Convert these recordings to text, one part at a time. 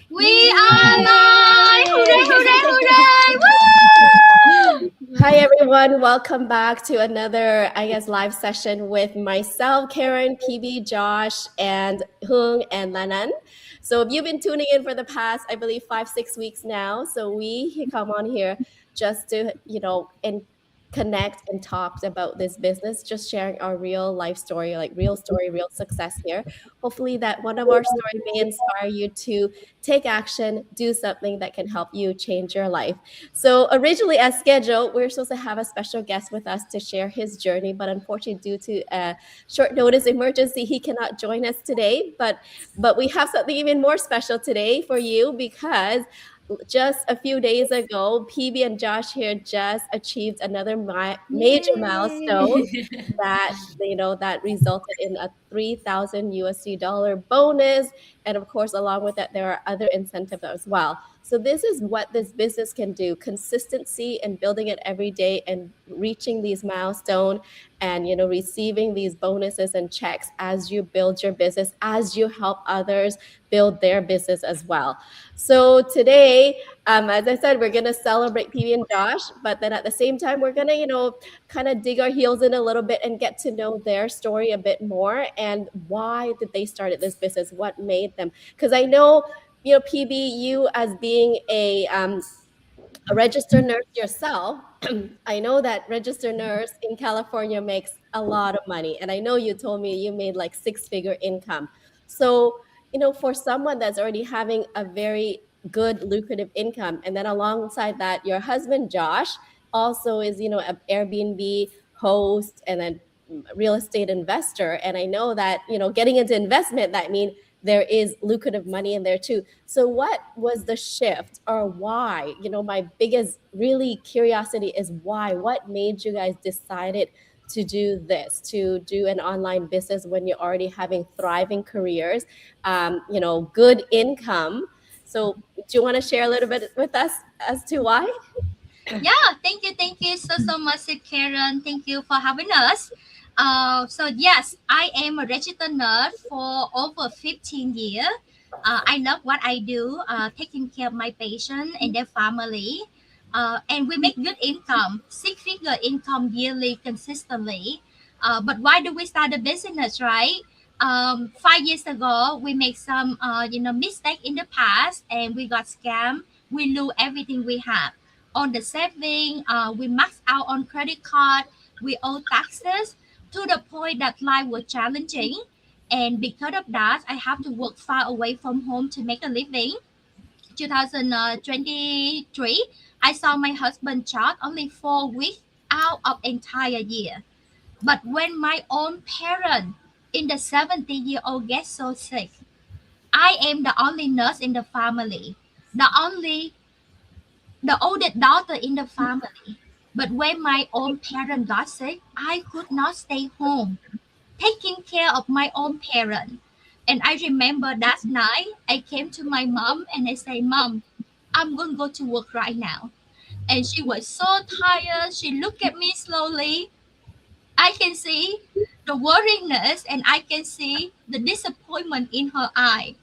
We are live! Hooray, hooray, hooray! Woo! Hi, everyone. Welcome back to another, live session with myself, Karen, PB, Josh, and Hung and Lanan. So you've been tuning in for the past, I believe, 5, 6 weeks now. So we come on here just to, and connect and talk about this business, just sharing our real life story, like real story, real success here. Hopefully that one of our story may inspire you to take action, do something that can help you change your life. So originally, as scheduled, we are supposed to have a special guest with us to share his journey, but unfortunately, due to a short notice emergency, he cannot join us today. But we have something even more special today for you because just a few days ago, PB and Josh here just achieved another major milestone Yay! that resulted in a 3,000 USD dollar bonus, and of course, along with that, there are other incentives as well. So this is what this business can do: consistency and building it every day and reaching these milestones, and receiving these bonuses and checks as you build your business, as you help others build their business as well. So today, as I said, we're gonna celebrate PB and Josh, but then at the same time, we're gonna kind of dig our heels in a little bit and get to know their story a bit more, and why did they start this business, what made them, because I know, PB, you as being a registered nurse yourself, I know that registered nurse in California makes a lot of money. And I know you told me you made like 6-figure income. So, for someone that's already having a very good, lucrative income, and then alongside that, your husband, Josh, also is, an Airbnb host and then real estate investor. And I know that, getting into investment, that means there is lucrative money in there too. So what was the shift, or why? My biggest really curiosity is why. What made you guys decided to do this, to do an online business when you're already having thriving careers, good income? So do you want to share a little bit with us as to why? Yeah, thank you so much, Karen. Thank you for having us. So yes, I am a registered nurse for over 15 years. I love what I do, taking care of my patient and their family. And we make good income, six-figure income yearly consistently. But why do we start a business, right? 5 years ago, we made some, mistake in the past, and we got scammed. We lose everything we have on the saving. We max out on credit card. We owe taxes to the point that life was challenging. And because of that, I have to work far away from home to make a living. 2023, I saw my husband job only 4 weeks out of entire year. But when my own parent in the 70-year-old gets so sick, I am the only nurse in the family, the oldest daughter in the family. But when my own parent got sick, I could not stay home taking care of my own parent. And I remember that night I came to my mom and I said, Mom, I'm going to go to work right now. And she was so tired. She looked at me slowly. I can see the worriness and I can see the disappointment in her eye.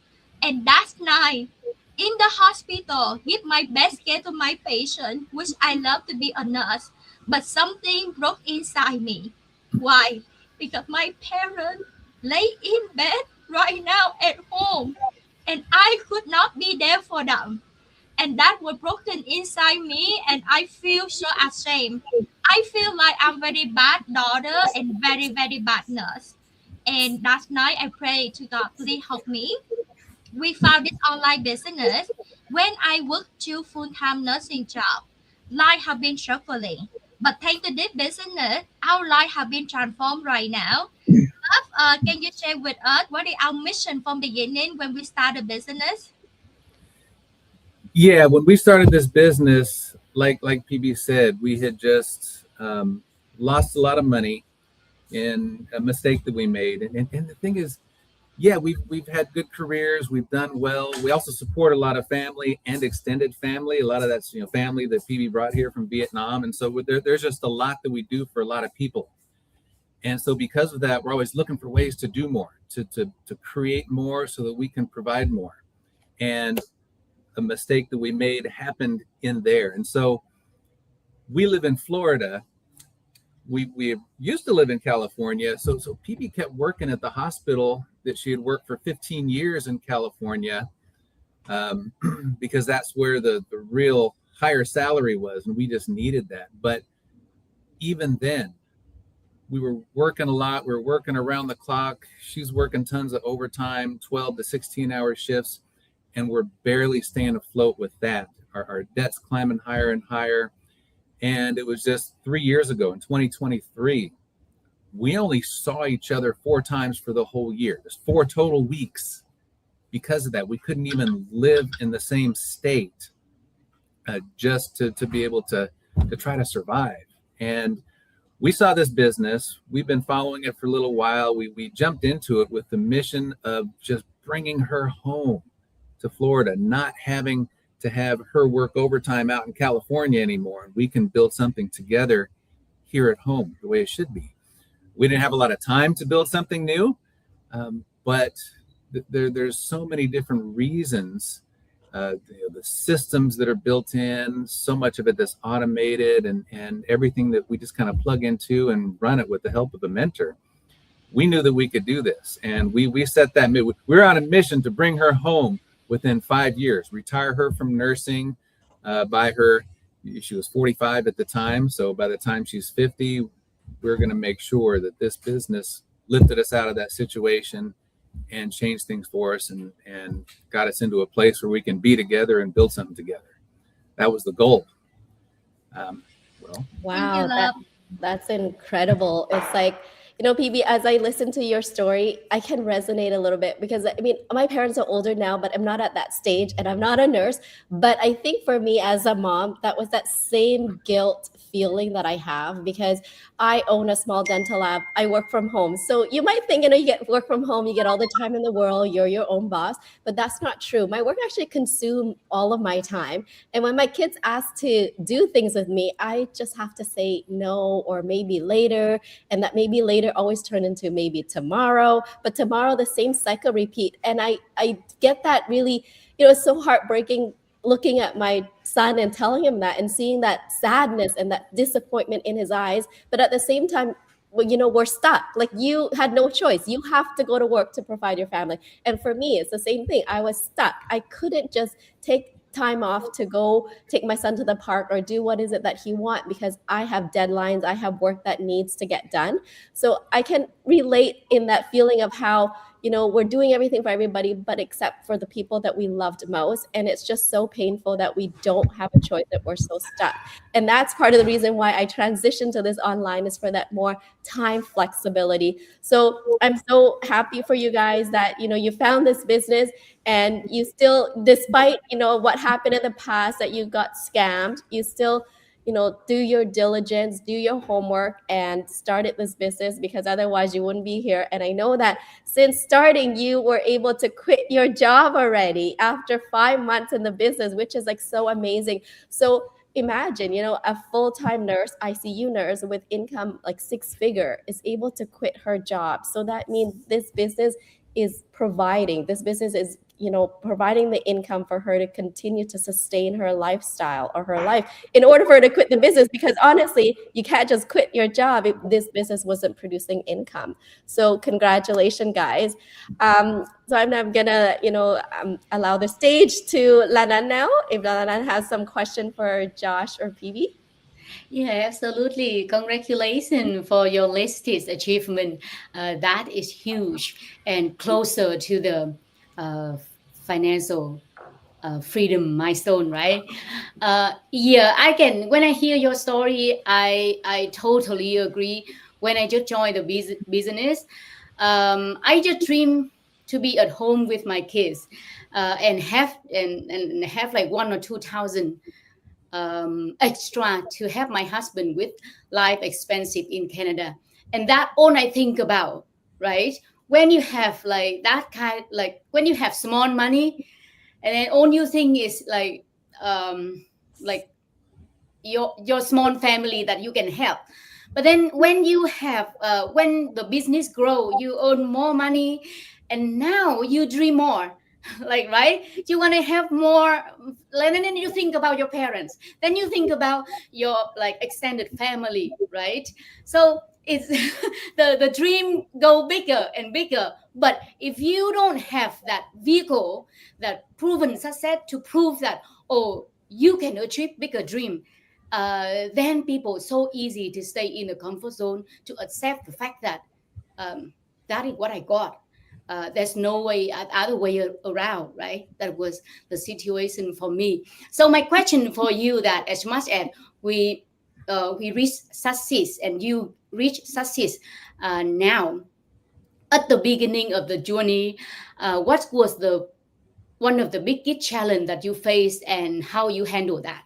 And that night, in the hospital, give my best care to my patient, which I love to be a nurse, but something broke inside me. Why? Because my parents lay in bed right now at home, and I could not be there for them, and that was broken inside me, and I feel so ashamed. I feel like I'm very bad daughter and very bad nurse. And last night I prayed to God, please help me. We found this online business when I worked two full-time nursing job. Life have been struggling, but thanks to this business, our life have been transformed right now. Can you share with us what is our mission from beginning when we start a business? Yeah, when we started this business, like PB said, we had just lost a lot of money in a mistake that we made. And the thing is, yeah, we've had good careers, we've done well. We also support a lot of family and extended family. A lot of that's family that PB brought here from Vietnam, and so there's just a lot that we do for a lot of people. And so because of that, we're always looking for ways to do more, to create more, so that we can provide more. and a mistake that we made happened in there. And so we live in Florida. We used to live in California. So PB kept working at the hospital that she had worked for 15 years in California, um, because that's where the real higher salary was, and we just needed that. But even then, we were working a lot. We were working around the clock. She's working tons of overtime, 12 to 16-hour shifts, and we're barely staying afloat with that. Our debt's climbing higher and higher. And it was just 3 years ago in 2023, we only saw each other 4 times for the whole year. There's 4 total weeks because of that. We couldn't even live in the same state, just to be able to try to survive. And we saw this business. We've been following it for a little while. We jumped into it with the mission of just bringing her home to Florida, not having to have her work overtime out in California anymore. We can build something together here at home the way it should be. We didn't have a lot of time to build something new, but there's so many different reasons. The systems that are built in, so much of it that's automated, and everything that we just kind of plug into and run it with the help of a mentor. We knew that we could do this, and we set that. We're on a mission to bring her home within 5 years, retire her from nursing. By her, she was 45 at the time, so by the time she's 50, we're going to make sure that this business lifted us out of that situation and changed things for us, and got us into a place where we can be together and build something together. That was the goal. Well, Thank you, Wow, love. that's incredible. It's like, PB, as I listen to your story, I can resonate a little bit because I mean, my parents are older now, but I'm not at that stage and I'm not a nurse. But I think for me as a mom, that was that same guilt feeling that I have because I own a small dental lab. I work from home. So you might think, you get work from home, you get all the time in the world, you're your own boss, but that's not true. My work actually consumes all of my time. And when my kids ask to do things with me, I just have to say no or maybe later, and that maybe later always turn into maybe tomorrow, but tomorrow the same cycle repeat. And I get that really, it's so heartbreaking looking at my son and telling him that and seeing that sadness and that disappointment in his eyes. But at the same time, well, we're stuck. Like you had no choice. You have to go to work to provide your family. And for me, it's the same thing. I was stuck. I couldn't just take time off to go take my son to the park or do what is it that he want because I have deadlines. I have work that needs to get done. So I can relate in that feeling of how we're doing everything for everybody, but except for the people that we loved most. And it's just so painful that we don't have a choice, that we're so stuck. And that's part of the reason why I transitioned to this online, is for that more time flexibility. So I'm so happy for you guys that, you found this business and you still, despite, what happened in the past, that you got scammed, you still do your diligence, do your homework, and started this business, because otherwise you wouldn't be here. And I know that since starting, you were able to quit your job already after 5 months in the business, which is like so amazing. So imagine, a full-time nurse, ICU nurse with income like 6-figure is able to quit her job. So that means this business is providing the income for her to continue to sustain her lifestyle or her life in order for her to quit the business. Because honestly, you can't just quit your job if this business wasn't producing income. So congratulations, guys. So I'm gonna, allow the stage to Lanan now. If Lanan has some question for Josh or PB. Yeah, absolutely. Congratulations for your latest achievement. That is huge and closer to the uh, financial freedom milestone, right? Yeah, I can. When I hear your story, I totally agree. When I just joined the business, I just dream to be at home with my kids, and have like 1 or 2 thousand extra to help my husband with life expensive in Canada. And that all I think about, right? When you have like that kind, like when you have small money, and then all you think is like your small family that you can help. But then when you have when the business grow, you earn more money, and now you dream more. like, right, you want to have more, and then you think about your parents, then you think about your like extended family, right? So it's the dream go bigger and bigger. But if you don't have that vehicle, that proven success to prove that, oh, you can achieve bigger dream, then people so easy to stay in the comfort zone, to accept the fact that, um, that is what I got. There's no way other way around, right? That was the situation for me. So my question for you, that as much as we reach success and you reach success now, at the beginning of the journey, what was the one of the biggest challenge that you faced and how you handle that?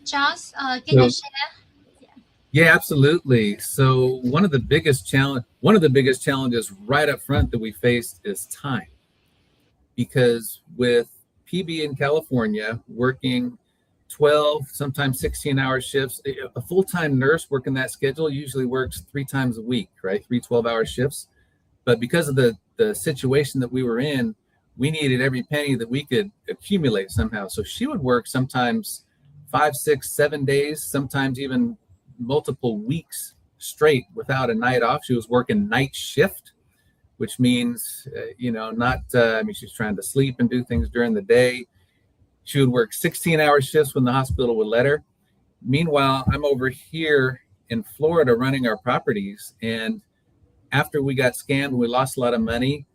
Charles, can you So share? yeah, absolutely. So one of the biggest challenges right up front that we faced is time, because with PB in California working 12, sometimes 16-hour shifts, a full-time nurse working that schedule usually works 3 times a week, right? 3 12-hour shifts. But because of the situation that we were in, we needed every penny that we could accumulate somehow. So she would work sometimes 5 6 7 days, sometimes even multiple weeks straight without a night off. She was working night shift, which means not I mean, she's trying to sleep and do things during the day. She would work 16-hour shifts when the hospital would let her. Meanwhile, I'm over here in Florida running our properties, and after we got scammed, we lost a lot of money.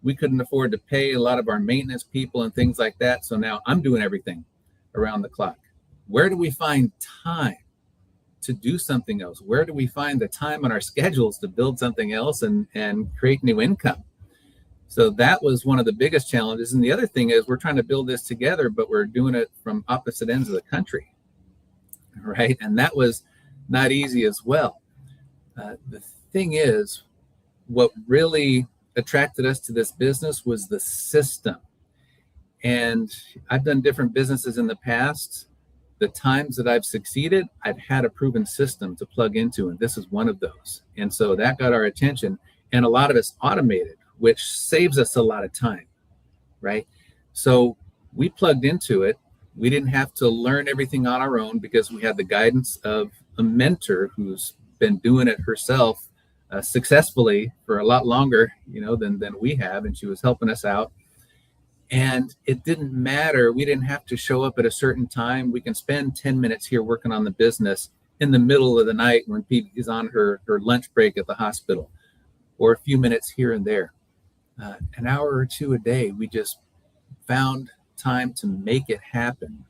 We couldn't afford to pay a lot of our maintenance people and things like that. So now I'm doing everything around the clock. Where do we find time to do something else? Where do we find the time on our schedules to build something else and create new income? So that was one of the biggest challenges. And the other thing is, we're trying to build this together, but we're doing it from opposite ends of the country, right? And that was not easy as well. The thing is, what really attracted us to this business was the system. And I've done different businesses in the past. The times that I've succeeded, I've had a proven system to plug into, and this is one of those. And so that got our attention, and a lot of it's automated, which saves us a lot of time, right? So we plugged into it. We didn't have to learn everything on our own because we had the guidance of a mentor who's been doing it herself successfully for a lot longer, than we have, and she was helping us out. And it didn't matter. We didn't have to show up at a certain time. We can spend 10 minutes here working on the business in the middle of the night when Pete is on her lunch break at the hospital, or a few minutes here and there. An hour or two a day, we just found time to make it happen.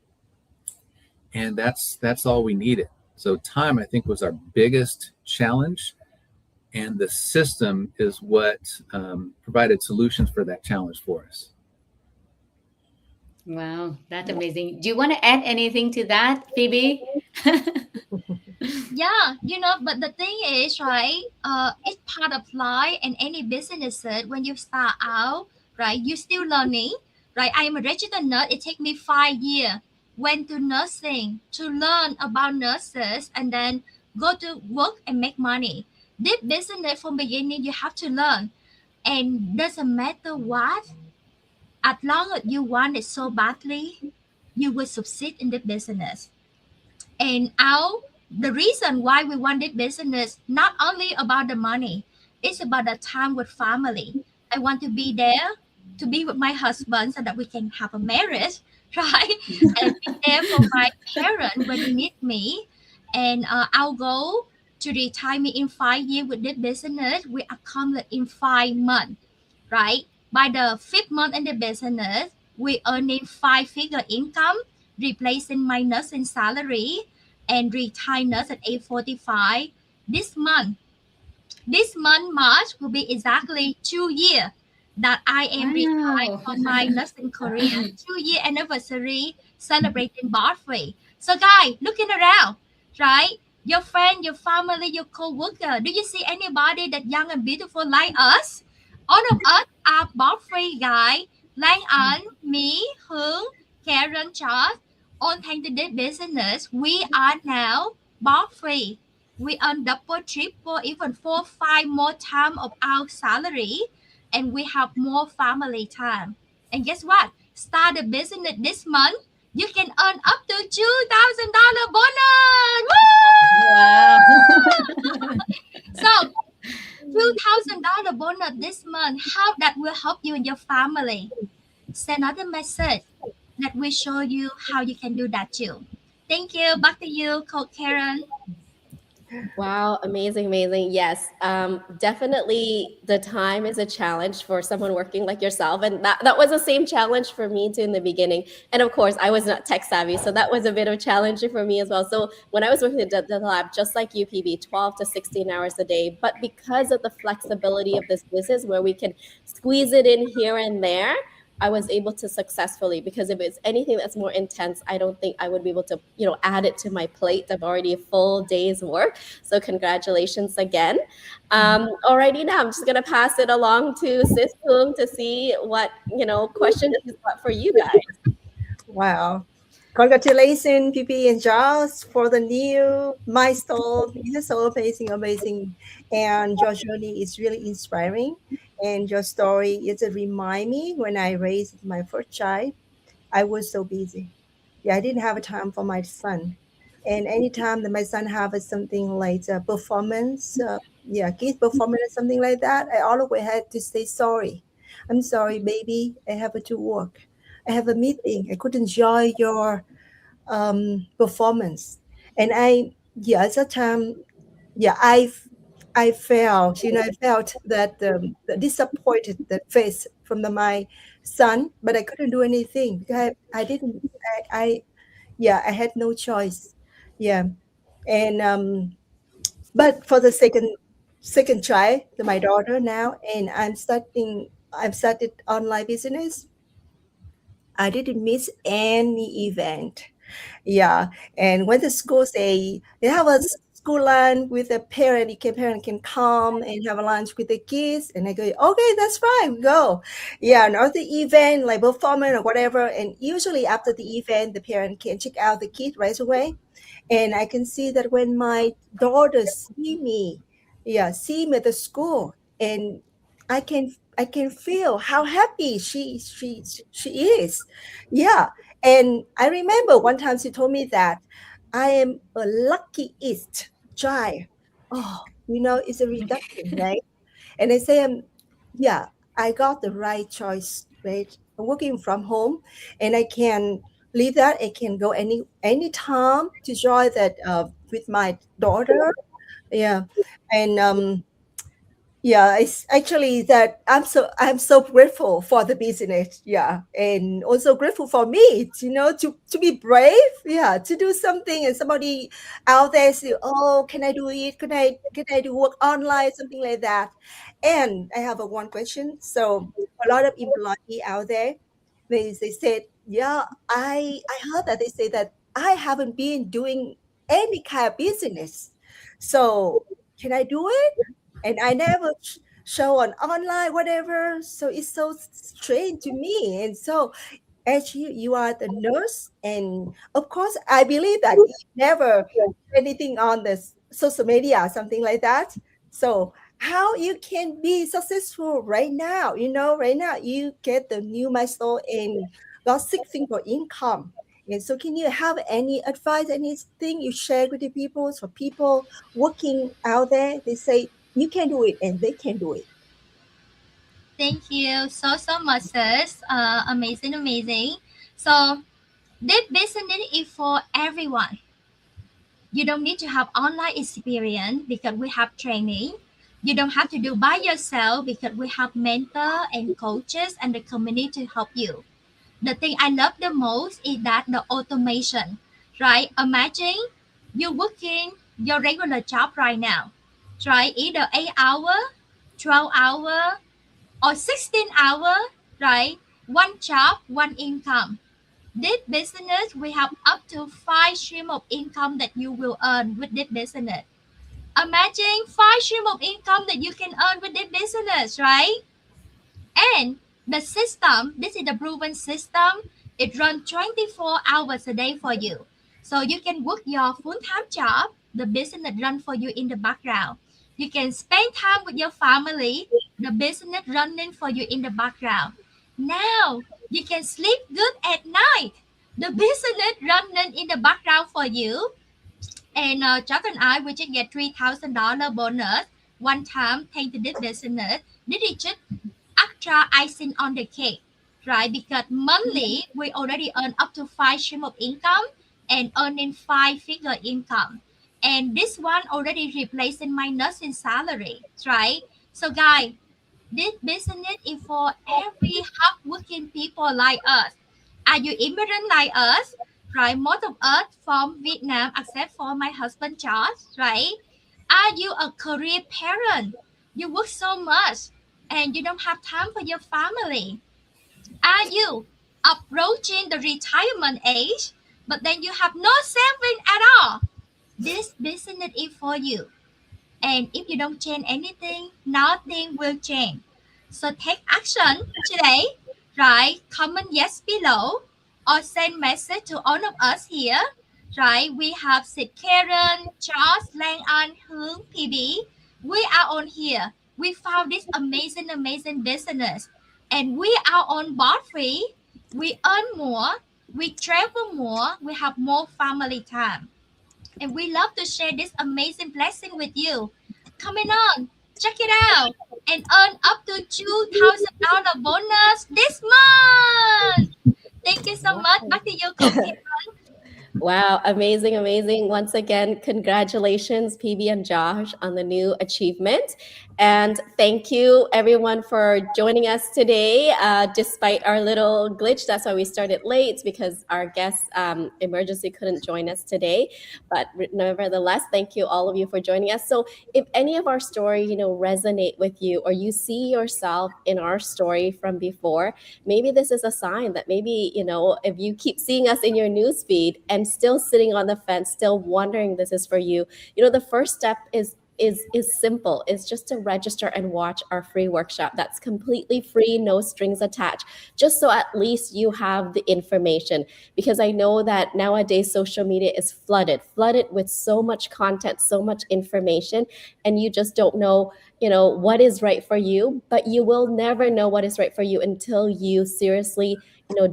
And that's all we needed. So time, I think, was our biggest challenge. And the system is what provided solutions for that challenge for us. Wow, that's amazing. Do you want to add anything to that, Phoebe? Yeah, but the thing is, right? It's part of life and any businesses. When you start out, right, you still learning, right? I am a registered nurse. It take me 5 years. Went to nursing to learn about nurses, and then go to work and make money. This business from beginning, you have to learn, and doesn't matter what, as long as you want it so badly, you will succeed in the business. And our the reason why we want this business not only about the money, it's about the time with family. I want to be there to be with my husband so that we can have a marriage, right? And be there for my parents when they need me. And our goal to retire me in 5 years with this business, we accomplish in 5 months, right? By the fifth month in the business, we earning five-figure income, replacing my nursing salary, and retire nurse at age 45. This month, this month March will be exactly 2 years that I am retired Wow. from my nursing career. 2 year anniversary celebrating birthday. So guys, looking around, right? Your friend, your family, your co-worker. Do you see anybody that young and beautiful like us? All of us are birthday guy. Like An, me, Hướng, Karen, Charles. On thanks to this business, we are now birthday. We earn double, triple, even four, five more time of our salary, and we have more family time. And guess what? Start a business this month. You can earn up to $2,000 bonus. Wow. Woo! So $2,000 bonus this month. How that will help you and your family? Send another message that will show you how you can do that too. Thank you. Back to you, Coach Karen. Wow, amazing, amazing. Yes, definitely the time is a challenge for someone working like yourself. And that was the same challenge for me too in the beginning. And of course, I was not tech savvy. So that was a bit of a challenge for me as well. So when I was working at the lab, just like UPB, 12 to 16 hours a day. But because of the flexibility of this business where we can squeeze it in here and there, I was able to successfully, because if it's anything that's more intense, I don't think I would be able to, add it to my plate of already a full day's work. So congratulations again. Alrighty, now I'm just gonna pass it along to Sis Kung to see what questions she's got for you guys. Wow. Congratulations, PP and Charles, for the new milestone. It is so amazing, amazing. And your journey is really inspiring. And your story is a remind me when I raised my first child, I was so busy. Yeah, I didn't have time for my son. And anytime that my son have something like a performance, kids performance or something like that, I always had to say sorry. I'm sorry, baby. I have to work. I have a meeting. I couldn't enjoy your performance. And at that time, yeah, I felt, I felt that the disappointed that face from my son, but I couldn't do anything because I didn't, I had no choice. Yeah. And, but for the second try, my daughter now, and I've started online business. I didn't miss any event. Yeah, and when the school say they have a school lunch with a parent, parent can come and have a lunch with the kids, and I go, okay, that's fine, go. Yeah, and other event like performance or whatever, and usually after the event, the parent can check out the kid right away, and I can see that when my daughter see me at the school, and I can feel how happy she is. Yeah, and I remember one time she told me that I am a luckiest child. Oh, it's a reduction, right? And I say, yeah, I got the right choice, right? I'm working from home, and I can leave that. I can go any time to join that with my daughter. Yeah, and yeah, it's actually that I'm so grateful for the business. Yeah, and also grateful for me, to be brave. Yeah, to do something, and somebody out there say, "Oh, can I do it? Can I do work online, something like that?" And I have one question. So a lot of employee out there, they said, "Yeah, I heard that they say that I haven't been doing any kind of business. So can I do it?" And I never show on online, whatever. So it's so strange to me. And so, as you are the nurse, and of course, I believe that you never do anything on this social media, something like that. So, how you can be successful right now? Right now you get the new milestone and got seeking for income. And so, can you have any advice, anything you share with the people, for people working out there? They say you can do it, and they can do it. Thank you so much, sis. Amazing, amazing. So this business is for everyone. You don't need to have online experience because we have training. You don't have to do by yourself because we have mentor and coaches and the community to help you. The thing I love the most is that the automation, right? Imagine you're working your regular job right now, right? Either 8 hour, 12 hour, or 16 hour, right? One job, one income. This business, we have up to five stream of income that you will earn with this business. Imagine five stream of income that you can earn with this business, right? And the system, this is the proven system. It runs 24 hours a day for you. So you can work your full-time job the business run for you in the background. You can spend time with your family, the business running for you in the background. Now you can sleep good at night, the business running in the background for you. And Chuck and I, we just get $3,000 bonus one time thanks to this business. This is just extra icing on the cake, right? Because monthly we already earn up to five stream of income and earning five-figure income. And this one already replacing my nursing salary, right? So guys, this business is for every hardworking people like us. Are you immigrant like us? Right, most of us from Vietnam, except for my husband Charles, right? Are you a career parent? You work so much and you don't have time for your family. Are you approaching the retirement age, but then you have no saving at all? This business is for you. And if you don't change anything, nothing will change. So take action today. Right? Comment yes below or send message to all of us here. Right? We have Sid Karen, Charles, Lang An, Hướng, PB. We are on here. We found this amazing business. And we are on board free. We earn more. We travel more. We have more family time and we love to share this amazing blessing with you. Coming on, check it out and earn up to $2,000 bonus this month. Thank you so much. Back to you, Coach Kim. Wow, amazing, amazing. Once again, congratulations, PB and Josh, on the new achievement. And thank you, everyone, for joining us today. Despite our little glitch, that's why we started late, it's because our guest emergency couldn't join us today. But nevertheless, thank you, all of you, for joining us. So if any of our story, resonate with you, or you see yourself in our story from before, maybe this is a sign that maybe, if you keep seeing us in your newsfeed and still sitting on the fence, still wondering this is for you, the first step is simple. It's just to register and watch our free workshop. That's completely free, no strings attached, just so at least you have the information. Because I know that nowadays social media is flooded with so much content, so much information, and you just don't know what is right for you. But you will never know what is right for you until you seriously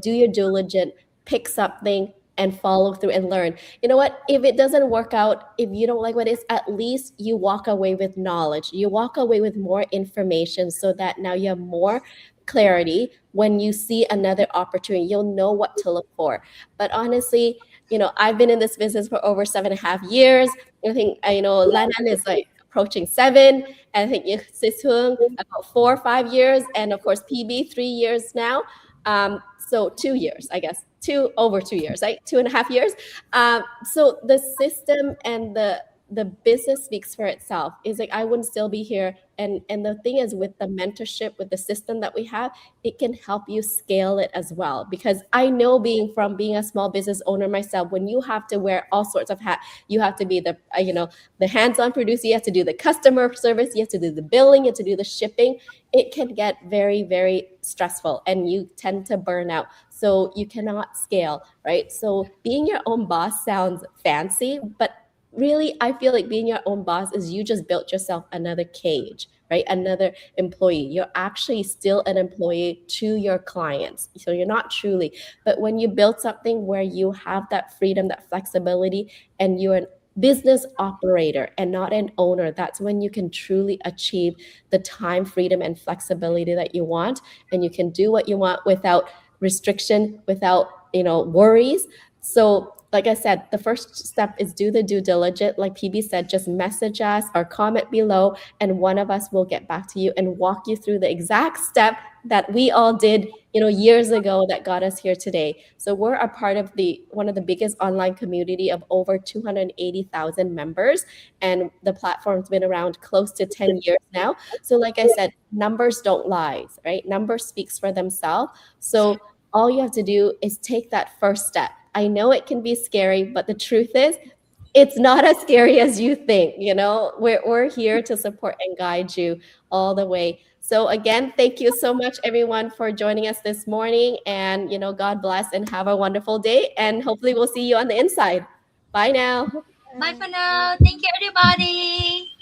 do your diligence, pick something, and follow through and learn. You know what? If it doesn't work out, if you don't like what it is, at least you walk away with knowledge. You walk away with more information, so that now you have more clarity. When you see another opportunity, you'll know what to look for. But honestly, I've been in this business for over 7.5 years. I think, Lanan is like approaching 7. And I think Sishung about 4 or 5 years. And of course, PB 3 years now. So 2 years, I guess, over 2 years, right? 2.5 years. So the system and the business speaks for itself. It's like I wouldn't still be here. And the thing is, with the mentorship, with the system that we have, it can help you scale it as well. Because I know, being a small business owner myself, when you have to wear all sorts of hats, you have to be the hands-on producer, you have to do the customer service, you have to do the billing, you have to do the shipping. It can get very, very stressful, and you tend to burn out. So you cannot scale, right? So being your own boss sounds fancy, but really, I feel like being your own boss is you just built yourself another cage, right? Another employee. You're actually still an employee to your clients. So you're not truly, but when you build something where you have that freedom, that flexibility, and you're a business operator and not an owner, that's when you can truly achieve the time freedom and flexibility that you want. And you can do what you want without restriction, without worries. So like I said, the first step is do the due diligence. Like PB said, just message us or comment below, and one of us will get back to you and walk you through the exact step that we all did years ago that got us here today. So we're a part of one of the biggest online community of over 280,000 members, and the platform's been around close to 10 years now. So like I said, numbers don't lie, right? Numbers speaks for themselves. So all you have to do is take that first step. I know it can be scary, but the truth is, it's not as scary as you think. We're here to support and guide you all the way. So again, thank you so much, everyone, for joining us this morning. And God bless and have a wonderful day. And hopefully we'll see you on the inside. Bye now. Bye for now. Thank you, everybody.